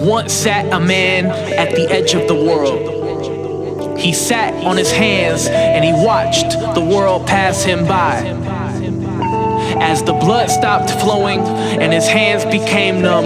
Once sat a man at the edge of the world. He sat on his hands and he watched the world pass him by. As the blood stopped flowing and his hands became numb,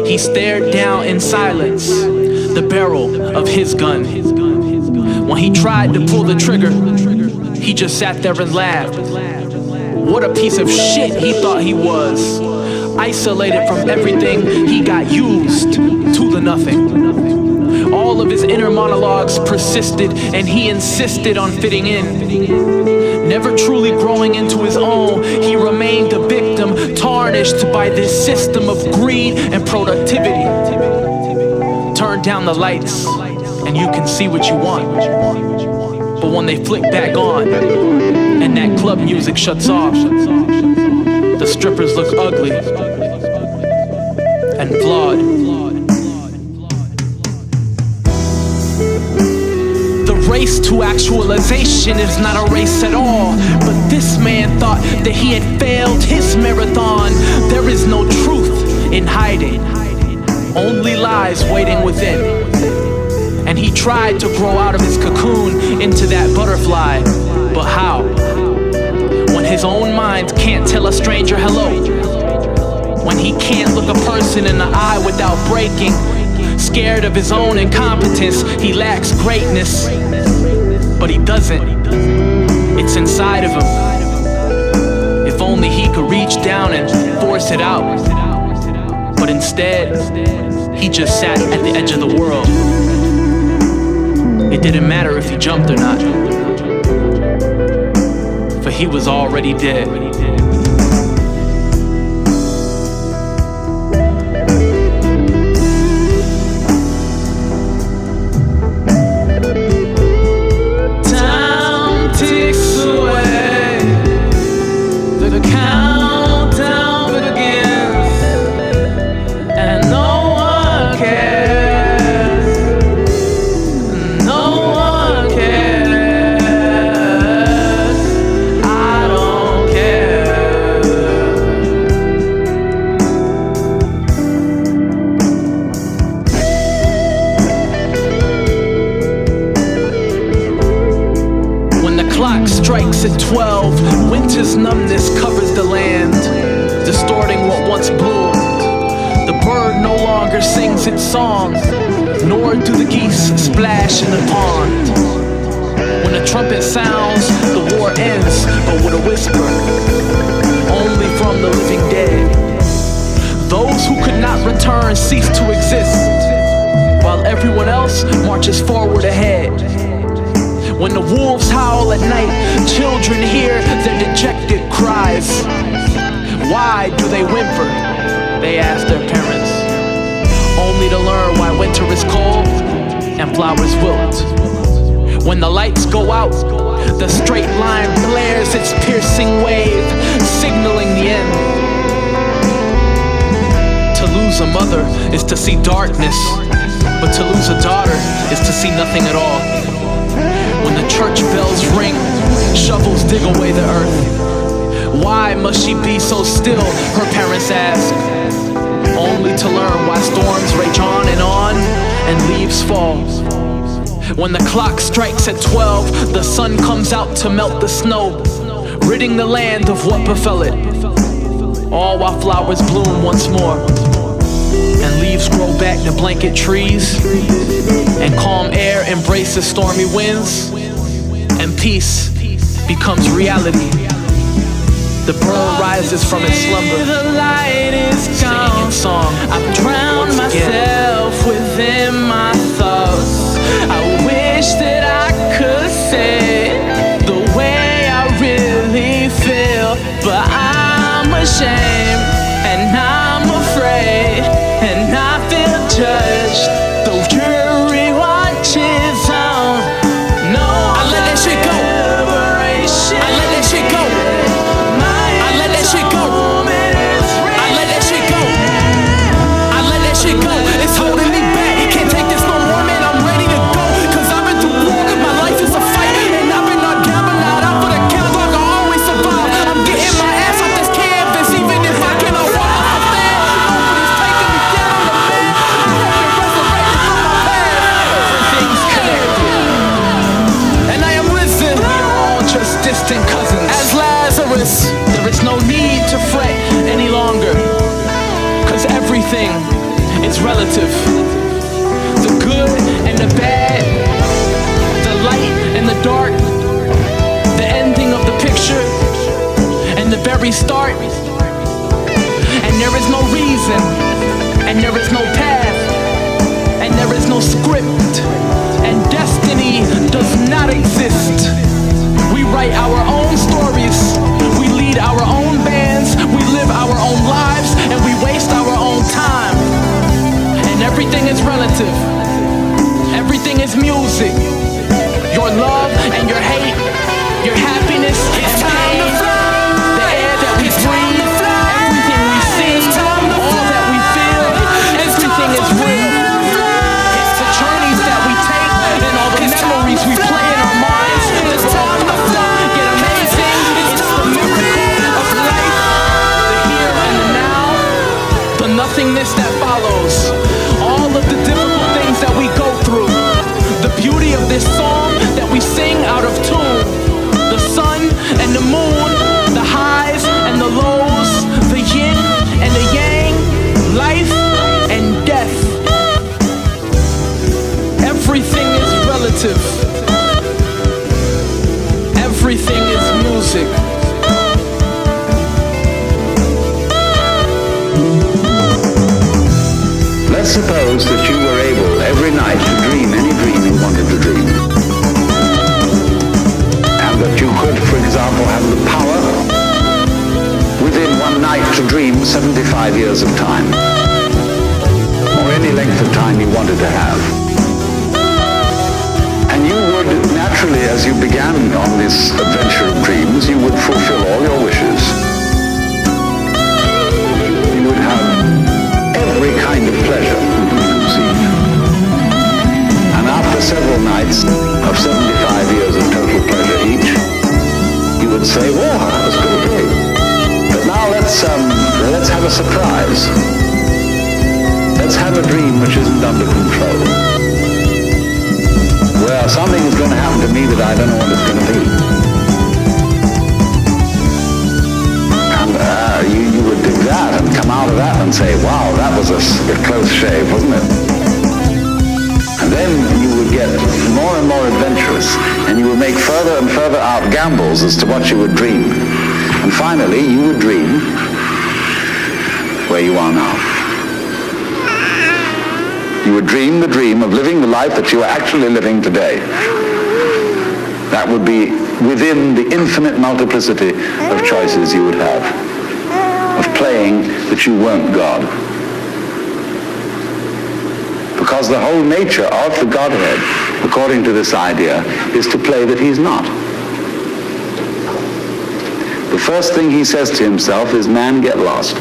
he stared down in silence the barrel of his gun. When he tried to pull the trigger, he just sat there and laughed. What a piece of shit he thought he was. Isolated from everything, he got used to the nothing. All of his inner monologues persisted and he insisted on fitting in. Never truly growing into his own, he remained a victim, tarnished by this system of greed and productivity. Turn down the lights and you can see what you want. But when they flick back on and that club music shuts off, the strippers look ugly and flawed. The race to actualization is not a race at all. But this man thought that he had failed his marathon. There is no truth in hiding, only lies waiting within. And he tried to grow out of his cocoon into that butterfly. But how? When his own mind can't tell a stranger hello. When he can't look a person in the eye without breaking. Scared of his own incompetence, he lacks greatness. But he doesn't. It's inside of him. If only he could reach down and force it out. But instead, he just sat at the edge of the world. It didn't matter if he jumped or not, for he was already dead. Time ticks away, the countdown begins, and no one cares. Clock strikes at 12, winter's numbness covers the land, distorting what once bloomed. The bird no longer sings its song, nor do the geese splash in the pond. When the trumpet sounds, the war ends, but with a whisper, only from the living dead. Those who could not return cease to exist, while everyone else marches forward ahead. When the wolves howl at night, children hear their dejected cries. Why do they whimper? They ask their parents, only to learn why winter is cold and flowers wilt. When the lights go out, the straight line blares its piercing wave, signaling the end. To lose a mother is to see darkness, but to lose a daughter is to see nothing at all. When the church bells ring, shovels dig away the earth. Why must she be so still, her parents ask, only to learn why storms rage on and leaves fall. When the clock strikes at 12, the sun comes out to melt the snow, ridding the land of what befell it, all while flowers bloom once more. And leaves grow back to blanket trees, and calm air embraces stormy winds, and peace becomes reality. The bird rises from its slumber, the light is gone. Singing its song. I've drowned myself within my thoughts. I wish that I could say the way I really feel, but I'm ashamed and I'm afraid, and I feel judged. The jury watches on. No, I let that shit go. I let that shit go. I let that shit go. I let that shit go. I let that shit go. It's holding me back. Can't take this no more, man. I'm ready to go. Cause I've been through war. My life is a fight. And I've been knocked down, but not out for the count. I can always survive. I'm getting my ass off this canvas, even if restart. And there is no reason, and there is no path, and there is no script, and destiny does not exist. We write our own stories, we lead our own bands, we live our own lives, and we waste our own time. And everything is relative, everything is music. Your love and your hate, your happiness and pain, the air that we breathe, everything we see, all that we feel, everything is real. It's the journeys that we take and all the memories we play in our minds that all puffed up, yet amazing. It's the miracle of life, the here and the now, the nothingness that follows, all of the difficult things that we go through, the beauty of this song that we sing out of tune, the sun and the moon, the highs and the lows, the yin and the yang, life and death. Everything is relative. Everything is music. Let's suppose that you were able every night to dream any dream you wanted to dream. And that you could, for example, have the power within one night to dream 75 years of time. Or any length of time you wanted to have. And you would naturally, as you began on this adventure of dreams, you would fulfill all your wishes. You would have every kind of pleasure you could conceive. And after several nights of 75 years of total pleasure each, you would say, "Well, that was pretty great. But now let's have a surprise. Let's have a dream which isn't under control. Where something is going to happen to me that I don't know what it's going to be." And you would do that and come out of that and say, "Wow, that was a close shave, wasn't it?" And then you would get more and more adventurous, and you would make further and further out gambles as to what you would dream. And finally, you would dream where you are now. You would dream the dream of living the life that you are actually living today. That would be within the infinite multiplicity of choices you would have, of playing that you weren't God. Because the whole nature of the Godhead, according to this idea, is to play that he's not. The first thing he says to himself is, "Man, get lost."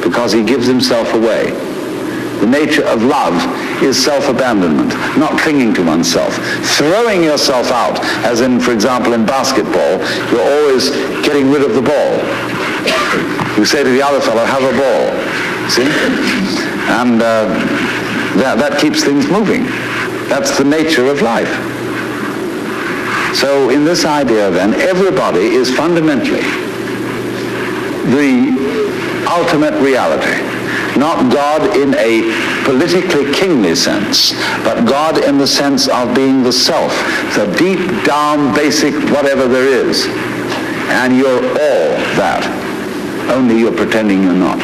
Because he gives himself away. The nature of love is self-abandonment, not clinging to oneself. Throwing yourself out, as in, for example, in basketball, you're always getting rid of the ball. You say to the other fellow, "Have a ball." See? And that keeps things moving. That's the nature of life. So in this idea, then, everybody is fundamentally the ultimate reality. Not God in a politically kingly sense, but God in the sense of being the self, the deep down basic whatever there is. And you're all that, only you're pretending you're not.